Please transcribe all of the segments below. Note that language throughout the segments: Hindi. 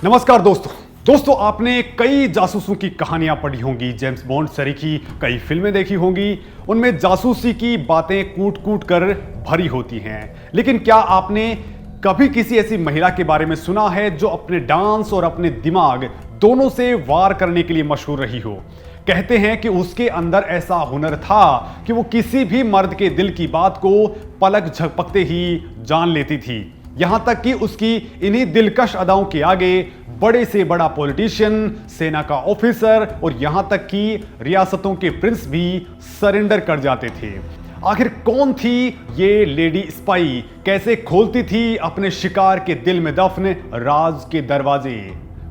नमस्कार दोस्तों आपने कई जासूसों की कहानियां पढ़ी होंगी, जेम्स बॉन्ड सरी की कई फिल्में देखी होंगी। उनमें जासूसी की बातें कूट कूट कर भरी होती हैं। लेकिन क्या आपने कभी किसी ऐसी महिला के बारे में सुना है जो अपने डांस और अपने दिमाग दोनों से वार करने के लिए मशहूर रही हो? कहते हैं कि उसके अंदर ऐसा हुनर था कि वो किसी भी मर्द के दिल की बात को पलक झपकते ही जान लेती थी। यहां तक कि उसकी इन्हीं दिलकश अदाओं के आगे बड़े से बड़ा पॉलिटिशियन, सेना का ऑफिसर और यहां तक कि रियासतों के प्रिंस भी सरेंडर कर जाते थे। आखिर कौन थी ये लेडी स्पाई? कैसे खोलती थी अपने शिकार के दिल में दफन राज के दरवाजे?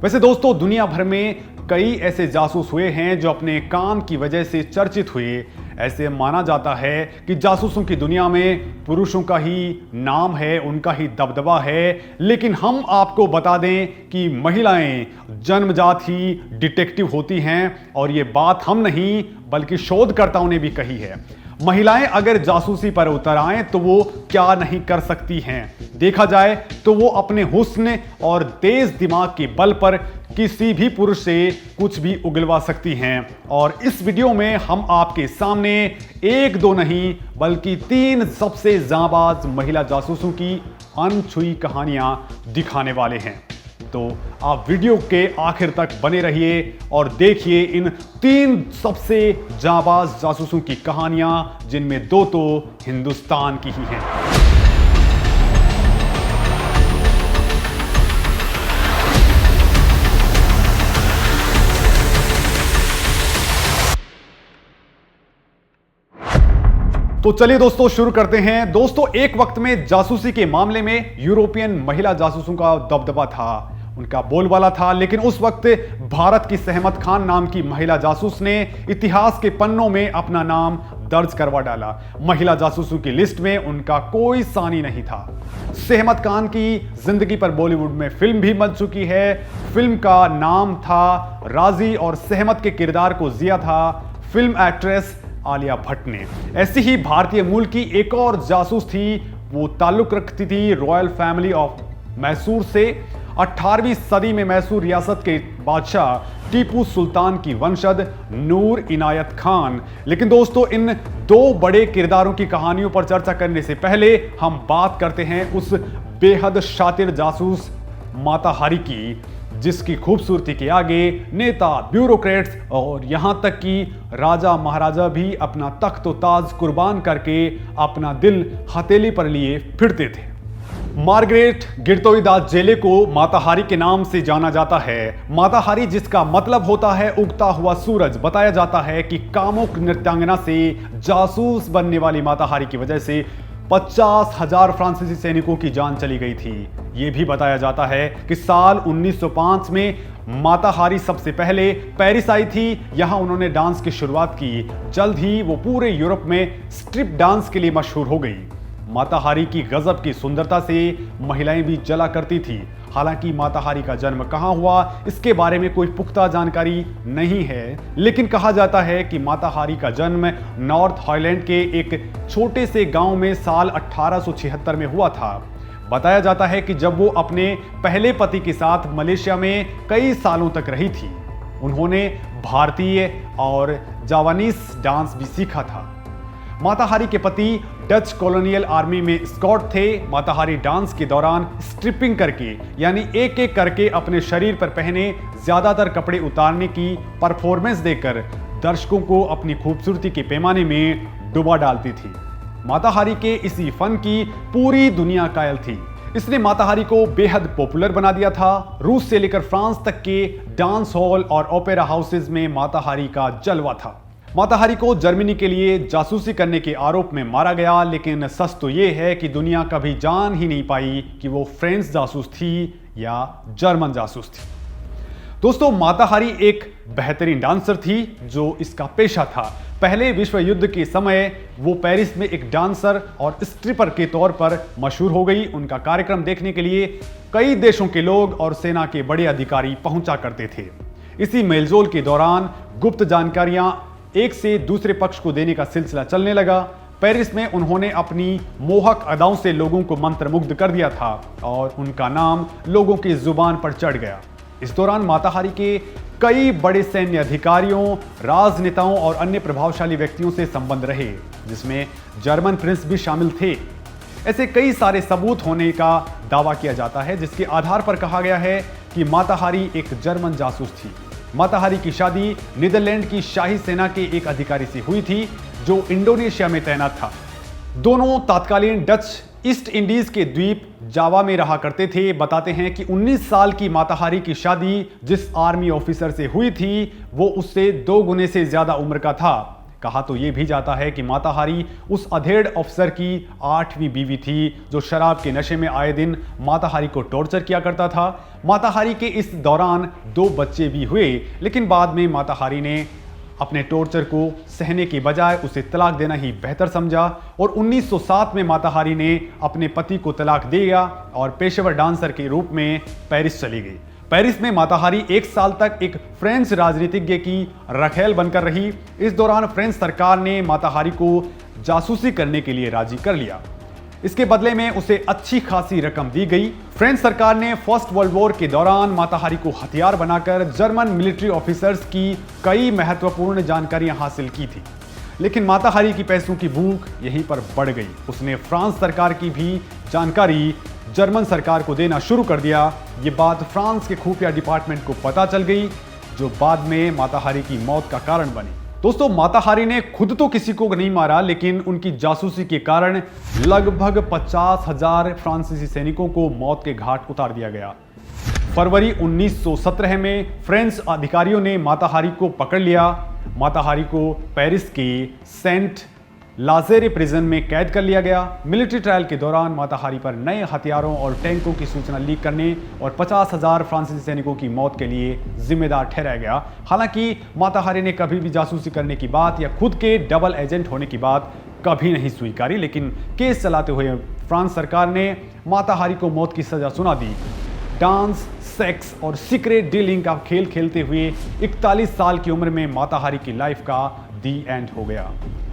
वैसे दोस्तों, दुनिया भर में कई ऐसे जासूस हुए हैं जो अपने काम की वजह से चर्चित हुए। ऐसे माना जाता है कि जासूसों की दुनिया में पुरुषों का ही नाम है, उनका ही दबदबा है। लेकिन हम आपको बता दें कि महिलाएं जन्मजात ही डिटेक्टिव होती हैं, और ये बात हम नहीं बल्कि शोधकर्ताओं ने भी कही है। महिलाएं अगर जासूसी पर उतर आएं तो वो क्या नहीं कर सकती हैं। देखा जाए तो वो अपने हुस्न और तेज दिमाग के बल पर किसी भी पुरुष से कुछ भी उगलवा सकती हैं। और इस वीडियो में हम आपके सामने एक दो नहीं बल्कि 3 सबसे जांबाज महिला जासूसों की अनछुई कहानियां दिखाने वाले हैं। तो आप वीडियो के आखिर तक बने रहिए और देखिए इन 3 सबसे जांबाज जासूसों की कहानियां, जिनमें 2 तो हिंदुस्तान की ही हैं। तो चलिए दोस्तों शुरू करते हैं। दोस्तों, एक वक्त में जासूसी के मामले में यूरोपियन महिला जासूसों का दबदबा था, उनका बोलबाला था। लेकिन उस वक्त भारत की सहमत खान नाम की महिला जासूस ने इतिहास के पन्नों में अपना नाम दर्ज करवा डाला। महिला जासूसों की लिस्ट में उनका कोई सानी नहीं था। सहमत खान की जिंदगी पर बॉलीवुड में फिल्म भी बन चुकी है। फिल्म का नाम था राजी और सहमत के किरदार को जिया था फिल्म एक्ट्रेस आलिया भट्ट ने। ऐसी ही भारतीय मूल की एक और जासूस थी। वो ताल्लुक रखती थी रॉयल फैमिली ऑफ मैसूर से। 18वीं सदी में मैसूर रियासत के बादशाह टीपू सुल्तान की वंशज नूर इनायत खान। लेकिन दोस्तों, इन 2 बड़े किरदारों की कहानियों पर चर्चा करने से पहले हम बात करते हैं उस बेहद शातिर जासूस माता हारी की, जिसकी खूबसूरती के आगे नेता, ब्यूरोक्रेट्स और यहां तक कि राजा महाराजा भी अपना तख्त व ताज कुर्बान करके अपना दिल हथेली पर लिए फिरते थे। मार्गरेट गिरतोइदास जेले को माता हारी के नाम से जाना जाता है। माता हारी, जिसका मतलब होता है उगता हुआ सूरज। बताया जाता है कि कामुक नृत्यांगना से जासूस बनने वाली माता हारी की वजह से 50,000 फ्रांसीसी सैनिकों की जान चली गई थी। यह भी बताया जाता है कि साल 1905 में माता हारी सबसे पहले पेरिस आई थी। यहां उन्होंने डांस की शुरुआत की। जल्द ही वो पूरे यूरोप में स्ट्रिप डांस के लिए मशहूर हो गई। माता हारी की गजब की सुंदरता से महिलाएं भी जला करती थी। हालांकि माता हारी का जन्म कहां हुआ, इसके बारे में कोई पुख्ता जानकारी नहीं है। लेकिन कहा जाता है कि माता हारी का जन्म नॉर्थ हॉलैंड के एक छोटे से गांव में साल 1876 में हुआ था। बताया जाता है कि जब वो अपने पहले पति के साथ मलेशिया में कई सालों तक रही थी, उन्होंने भारतीय और जावानीज डांस भी सीखा था। माता हारी के पति डच कॉलोनियल आर्मी में स्कॉट थे। माता हारी डांस के दौरान स्ट्रिपिंग करके, यानी एक एक करके अपने शरीर पर पहने ज्यादातर कपड़े उतारने की परफॉर्मेंस देकर दर्शकों को अपनी खूबसूरती के पैमाने में डुबा डालती थी। माता हारी के इसी फन की पूरी दुनिया कायल थी। इसने माता हारी को बेहद पॉपुलर बना दिया था। रूस से लेकर फ्रांस तक के डांस हॉल और ओपेरा हाउसेज में माता हारी का जलवा था। माता हारी को जर्मनी के लिए जासूसी करने के आरोप में मारा गया। लेकिन सच तो यह है कि दुनिया कभी जान ही नहीं पाई कि वो फ्रेंच जासूस थी या जर्मन जासूस थी। दोस्तों, माता हारी एक बेहतरीन डांसर थी जो इसका पेशा था। पहले विश्व युद्ध के समय वो पेरिस में एक डांसर और स्ट्रिपर के तौर पर मशहूर हो गई। उनका कार्यक्रम देखने के लिए कई देशों के लोग और सेना के बड़े अधिकारी पहुंचा करते थे। इसी मेलजोल के दौरान गुप्त जानकारियां एक से दूसरे पक्ष को देने का सिलसिला चलने लगा। पेरिस में उन्होंने अपनी मोहक अदाओं से लोगों को मंत्रमुग्ध कर दिया था और उनका नाम लोगों की जुबान पर चढ़ गया। इस दौरान माताहारी के कई बड़े सैन्य अधिकारियों, राजनेताओं और अन्य प्रभावशाली व्यक्तियों से संबंध रहे, जिसमें जर्मन प्रिंस भी शामिल थे। ऐसे कई सारे सबूत होने का दावा किया जाता है, जिसके आधार पर कहा गया है कि माताहारी एक जर्मन जासूस थी। माताहारी की शादी नीदरलैंड की शाही सेना के एक अधिकारी से हुई थी, जो इंडोनेशिया में तैनात था। दोनों तत्कालीन डच ईस्ट इंडीज के द्वीप जावा में रहा करते थे। बताते हैं कि 19 साल की माताहारी की शादी जिस आर्मी ऑफिसर से हुई थी, वो उससे 2 गुने से ज्यादा उम्र का था। कहा तो यह भी जाता है कि माताहारी उस अधेड़ ऑफिसर की 8वीं बीवी थी, जो शराब के नशे में आए दिन माताहारी को टॉर्चर किया करता था। माताहारी के इस दौरान 2 बच्चे भी हुए, लेकिन बाद में माताहारी ने अपने टॉर्चर को सहने के बजाय उसे तलाक देना ही बेहतर समझा और 1907 में माताहारी ने अपने पति को तलाक दिया और पेशेवर डांसर के रूप में पेरिस चली गई। पेरिस में माताहारी 1 साल तक एक फ्रेंच राजनीतिज्ञ की रखेल बनकर रही। इस दौरान फ्रेंच सरकार ने माताहारी को जासूसी करने के लिए राजी कर लिया। इसके बदले में उसे अच्छी खासी रकम दी गई। फ्रेंच सरकार ने फर्स्ट वर्ल्ड वॉर के दौरान माताहारी को हथियार बनाकर जर्मन मिलिट्री ऑफिसर्स की कई महत्वपूर्ण जानकारियां हासिल की थी, लेकिन माताहारी की पैसों की भूख यहीं पर बढ़ गई। उसने फ्रांस सरकार की भी जानकारी जर्मन सरकार को देना शुरू कर दिया। ये बात फ्रांस के खुफिया डिपार्टमेंट को पता चल गई, जो बाद में माताहारी की मौत का कारण बनी। दोस्तों, माताहारी ने खुद तो किसी को नहीं मारा, लेकिन उनकी जासूसी के कारण लगभग 50,000 फ्रांसीसी सैनिकों को मौत के घाट उतार दिया गया। फरवरी 1917 में फ्रेंच अधिकारियों ने माताहारी को पकड़ लिया। माताहारी को पेरिस के सेंट लाजेरे प्रिजन में कैद कर लिया गया। मिलिट्री ट्रायल के दौरान माताहारी पर नए हथियारों और टैंकों की सूचना लीक करने और 50,000 फ्रांसीसी सैनिकों की मौत के लिए जिम्मेदार ठहराया गया। हालांकि माताहारी ने कभी भी जासूसी करने की बात या खुद के डबल एजेंट होने की बात कभी नहीं स्वीकारी, लेकिन केस चलाते हुए फ्रांस सरकार ने माताहारी को मौत की सजा सुना दी। डांस, सेक्स और सीक्रेट डीलिंग का खेल खेलते हुए 41 साल की उम्र में माताहारी की लाइफ का दी एंड हो गया।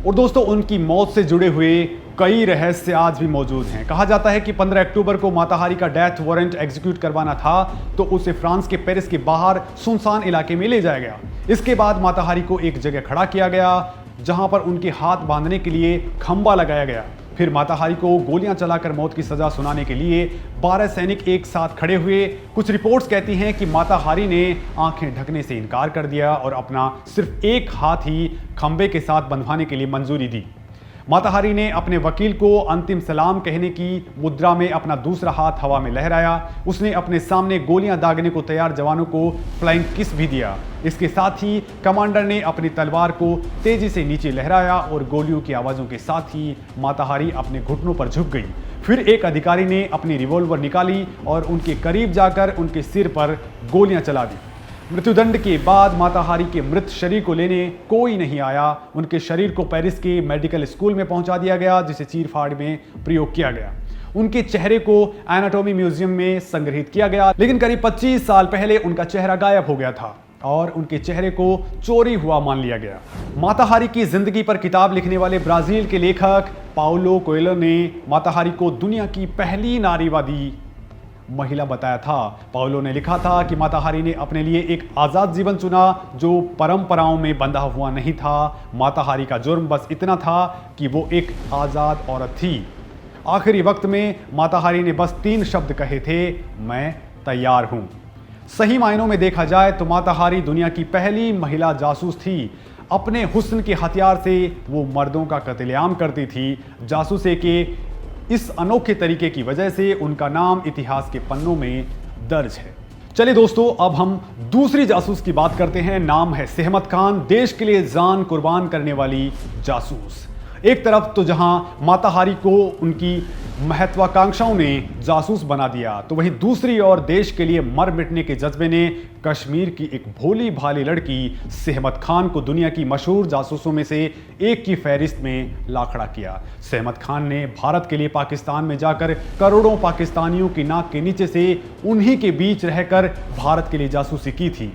और दोस्तों, उनकी मौत से जुड़े हुए कई रहस्य आज भी मौजूद हैं। कहा जाता है कि 15 अक्टूबर को माताहारी का डेथ वारंट एग्जीक्यूट करवाना था, तो उसे फ्रांस के पेरिस के बाहर सुनसान इलाके में ले जाया गया। इसके बाद माताहारी को एक जगह खड़ा किया गया, जहां पर उनके हाथ बांधने के लिए खंबा लगाया गया। फिर माताहारी को गोलियां चलाकर मौत की सजा सुनाने के लिए 12 सैनिक एक साथ खड़े हुए। कुछ रिपोर्ट्स कहती हैं कि माताहारी ने आंखें ढकने से इनकार कर दिया और अपना सिर्फ एक हाथ ही खंबे के साथ बंधवाने के लिए मंजूरी दी। माताहारी ने अपने वकील को अंतिम सलाम कहने की मुद्रा में अपना दूसरा हाथ हवा में लहराया। उसने अपने सामने गोलियां दागने को तैयार जवानों को फ्लाइंग किस भी दिया। इसके साथ ही कमांडर ने अपनी तलवार को तेजी से नीचे लहराया और गोलियों की आवाज़ों के साथ ही माताहारी अपने घुटनों पर झुक गई। फिर एक अधिकारी ने अपनी रिवॉल्वर निकाली और उनके करीब जाकर उनके सिर पर गोलियां चला दी। मृत्युदंड के बाद माताहारी के मृत शरीर को लेने कोई नहीं आया। उनके शरीर को पेरिस के मेडिकल स्कूल में पहुंचा दिया गया, जिसे चीरफाड़ में प्रयोग किया गया। उनके चेहरे को एनाटॉमी म्यूजियम में संग्रहित किया गया, लेकिन करीब 25 साल पहले उनका चेहरा गायब हो गया था और उनके चेहरे को चोरी हुआ मान लिया गया। माताहारी की जिंदगी पर किताब लिखने वाले ब्राजील के लेखक पाउलो कोएल्हो ने माताहारी को दुनिया की पहली नारीवादी महिला बताया था। पाउलो ने लिखा था कि माताहारी ने अपने लिए एक आज़ाद जीवन चुना, जो परंपराओं में बंधा हुआ नहीं था। माताहारी का जुर्म बस इतना था कि वो एक आज़ाद औरत थी। आखिरी वक्त में माताहारी ने बस 3 शब्द कहे थे, मैं तैयार हूं। सही मायनों में देखा जाए तो माताहारी दुनिया की पहली महिला जासूस थी। अपने हुस्न के हथियार से वो मर्दों का कत्लेआम करती थी। जासूसी के इस अनोखे तरीके की वजह से उनका नाम इतिहास के पन्नों में दर्ज है। चलिए दोस्तों, अब हम दूसरी जासूस की बात करते हैं। नाम है सहमत खान, देश के लिए जान कुर्बान करने वाली जासूस। एक तरफ तो जहां माताहारी को उनकी महत्वाकांक्षाओं ने जासूस बना दिया, तो वहीं दूसरी ओर देश के लिए मर मिटने के जज्बे ने कश्मीर की एक भोली भाली लड़की सहमत खान को दुनिया की मशहूर जासूसों में से एक की फहरिस्त में ला खड़ा किया। सहमत खान ने भारत के लिए पाकिस्तान में जाकर करोड़ों पाकिस्तानियों की नाक के नीचे से उन्हीं के बीच रहकर भारत के लिए जासूसी की थी।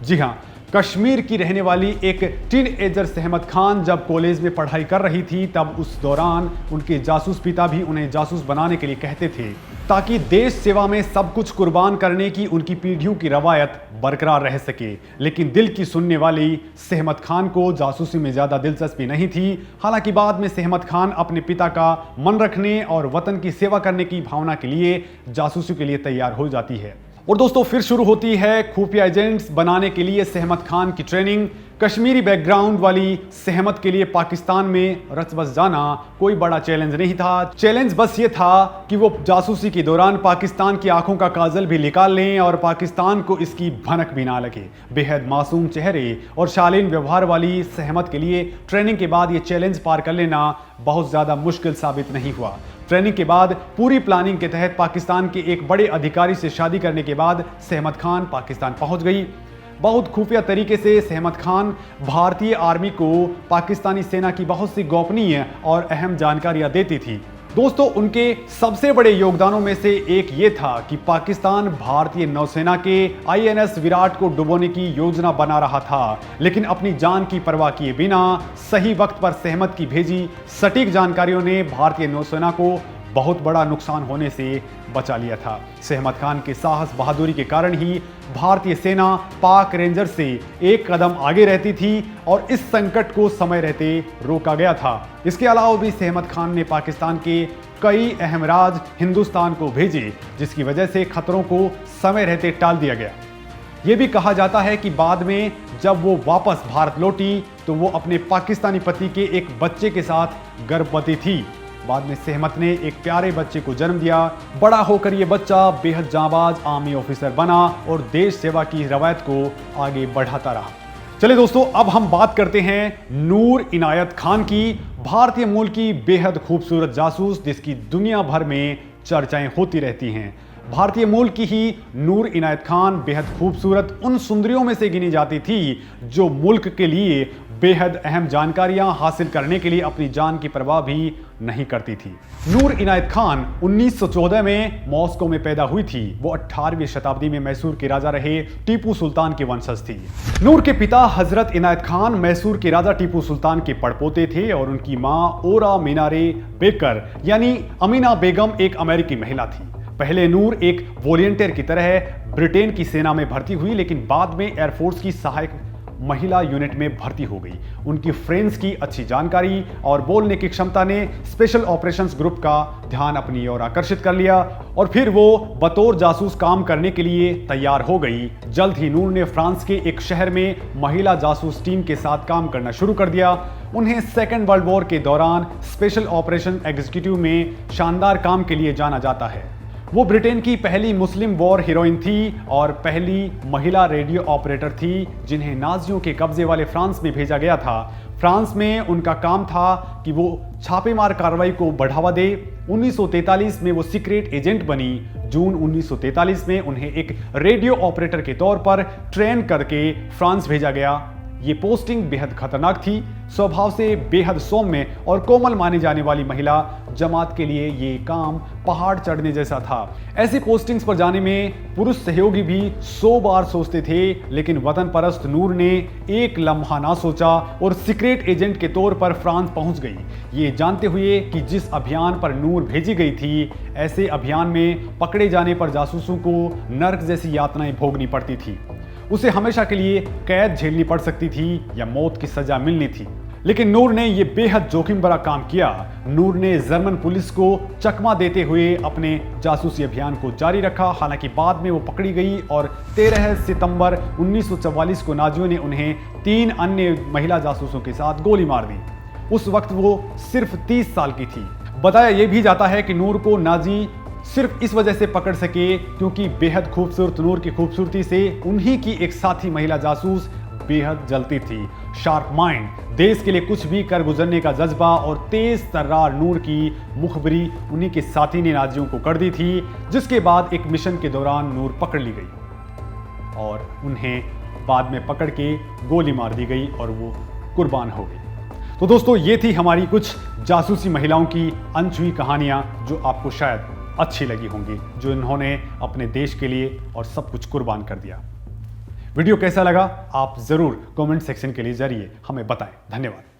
जी हाँ, कश्मीर की रहने वाली एक टीनएजर सहमत खान जब कॉलेज में पढ़ाई कर रही थी, तब उस दौरान उनके जासूस पिता भी उन्हें जासूस बनाने के लिए कहते थे। ताकि देश सेवा में सब कुछ कुर्बान करने की उनकी पीढ़ियों की रवायत बरकरार रह सके। लेकिन दिल की सुनने वाली सहमत खान को जासूसी में ज़्यादा दिलचस्पी नहीं थी। हालांकि बाद में सहमत खान अपने पिता का मन रखने और वतन की सेवा करने की भावना के लिए जासूसी के लिए तैयार हो जाती है। और दोस्तों फिर शुरू होती है खुफिया एजेंट्स बनाने के लिए सहमत खान की ट्रेनिंग। कश्मीरी बैकग्राउंड वाली सहमत के लिए पाकिस्तान में रच बस जाना कोई बड़ा चैलेंज नहीं था। चैलेंज बस ये था कि वो जासूसी के दौरान पाकिस्तान की आंखों का काजल भी निकाल लें और पाकिस्तान को इसकी भनक भी ना लगे। बेहद मासूम चेहरे और शालीन व्यवहार वाली सहमत के लिए ट्रेनिंग के बाद ये चैलेंज पार कर लेना बहुत ज़्यादा मुश्किल साबित नहीं हुआ। ट्रेनिंग के बाद पूरी प्लानिंग के तहत पाकिस्तान के एक बड़े अधिकारी से शादी करने के बाद सहमत खान पाकिस्तान पहुंच गई। बहुत खुफिया तरीके से सहमत खान भारतीय आर्मी को पाकिस्तानी सेना की बहुत सी गोपनीय और अहम जानकारियां देती थी। दोस्तों उनके सबसे बड़े योगदानों में से एक ये था कि पाकिस्तान भारतीय नौसेना के INS विराट को डुबोने की योजना बना रहा था, लेकिन अपनी जान की परवाह किए बिना सही वक्त पर सहमत की भेजी सटीक जानकारियों ने भारतीय नौसेना को बहुत बड़ा नुकसान होने से बचा लिया था। सहमत खान के साहस बहादुरी के कारण ही भारतीय सेना पाक रेंजर से एक कदम आगे रहती थी और इस संकट को समय रहते रोका गया था। इसके अलावा भी सहमत खान ने पाकिस्तान के कई अहम राज हिंदुस्तान को भेजे, जिसकी वजह से खतरों को समय रहते टाल दिया गया। ये भी कहा जाता है कि बाद में जब वो वापस भारत लौटी तो वो अपने पाकिस्तानी पति के एक बच्चे के साथ गर्भवती थी। बाद में सहमत ने एक प्यारे बच्चे को जन्म दिया। बड़ा होकर ये बच्चा बेहद जांबाज आर्मी ऑफिसर बना और देश सेवा की रवायत को आगे बढ़ाता रहा। चलिए दोस्तों अब हम बात करते हैं नूर इनायत खान की, भारतीय मूल की बेहद खूबसूरत जासूस जिसकी दुनिया भर में चर्चाएं होती रहती हैं। भारतीय मूल की ही नूर इनायत खान बेहद खूबसूरत उन सुंदरियों में से गिनी जाती थी जो मुल्क के लिए बेहद अहम जानकारियां हासिल करने के लिए अपनी जान की परवाह भी नहीं करती थी। नूर इनायत खान 1914 में मॉस्को में पैदा हुई थी। वो 18वीं शताब्दी में मैसूर के राजा रहे टीपू सुल्तान के वंशज थी। नूर के पिता हजरत इनायत खान मैसूर के राजा टीपू सुल्तान के पड़पोते थे और उनकी मां ओरा मीनारे बेकर यानी अमीना बेगम एक अमेरिकी महिला थी। पहले नूर एक वॉलंटियर की तरह ब्रिटेन की सेना में भर्ती हुई, लेकिन बाद में एयरफोर्स की सहायक महिला यूनिट में भर्ती हो गई। उनकी फ्रेंच की अच्छी जानकारी और बोलने की क्षमता ने स्पेशल ऑपरेशंस ग्रुप का ध्यान अपनी ओर आकर्षित कर लिया और फिर वो बतौर जासूस काम करने के लिए तैयार हो गई। जल्द ही नूर ने फ्रांस के एक शहर में महिला जासूस टीम के साथ काम करना शुरू कर दिया। उन्हें सेकेंड वर्ल्ड वॉर के दौरान स्पेशल ऑपरेशन एग्जीक्यूटिव में शानदार काम के लिए जाना जाता है। वो ब्रिटेन की पहली मुस्लिम वॉर हीरोइन थी और पहली महिला रेडियो ऑपरेटर थी जिन्हें नाजियों के कब्जे वाले फ्रांस में भेजा गया था। फ्रांस में उनका काम था कि वो छापेमार कार्रवाई को बढ़ावा दे। 1943 में वो सीक्रेट एजेंट बनी। जून 1943 में उन्हें एक रेडियो ऑपरेटर के तौर पर ट्रेन करके फ्रांस भेजा गया। ये पोस्टिंग बेहद खतरनाक थी। स्वभाव से बेहद सौम्य और कोमल मानी जाने वाली महिला जमात के लिए ये काम पहाड़ चढ़ने जैसा था। ऐसी पोस्टिंग्स पर जाने में पुरुष सहयोगी भी 100 बार सोचते थे, लेकिन वतन परस्त नूर ने एक लम्हा ना सोचा और सीक्रेट एजेंट के तौर पर फ्रांस पहुंच गई, ये जानते हुए कि जिस अभियान पर नूर भेजी गई थी ऐसे अभियान में पकड़े जाने पर जासूसों को नर्क जैसी यातनाएं भोगनी पड़ती थी। उसे हमेशा के लिए कैद झेलनी पड़ सकती थी या मौत की सजा मिलनी थी। लेकिन नूर ने यह बेहद जोखिम भरा काम किया। नूर ने जर्मन पुलिस को चकमा देते हुए अपने जासूसी अभियान को जारी रखा। हालांकि बाद में वो पकड़ी गई और 13 सितंबर 1944 को नाजियों ने उन्हें 3 अन्य महिला जासूसों के साथ गोली मार दी। उस वक्त वो सिर्फ 30 साल की थी। बताया यह भी जाता है कि नूर को नाजी सिर्फ इस वजह से पकड़ सके क्योंकि बेहद खूबसूरत नूर की खूबसूरती से उन्हीं की एक साथी महिला जासूस बेहद जलती थी। शार्प माइंड, देश के लिए कुछ भी कर गुजरने का जज्बा और तेज तर्रार नूर की मुखबरी उन्हीं के साथी ने नाजियों को कर दी थी, जिसके बाद एक मिशन के दौरान नूर पकड़ ली गई और उन्हें बाद में पकड़ के गोली मार दी गई और वो कुर्बान हो गई। तो दोस्तों ये थी हमारी कुछ जासूसी महिलाओं की अनछुई कहानियां जो आपको शायद अच्छी लगी होंगी, जो इन्होंने अपने देश के लिए और सब कुछ कुर्बान कर दिया। वीडियो कैसा लगा आप जरूर कमेंट सेक्शन के लिए जरिए हमें बताएं। धन्यवाद।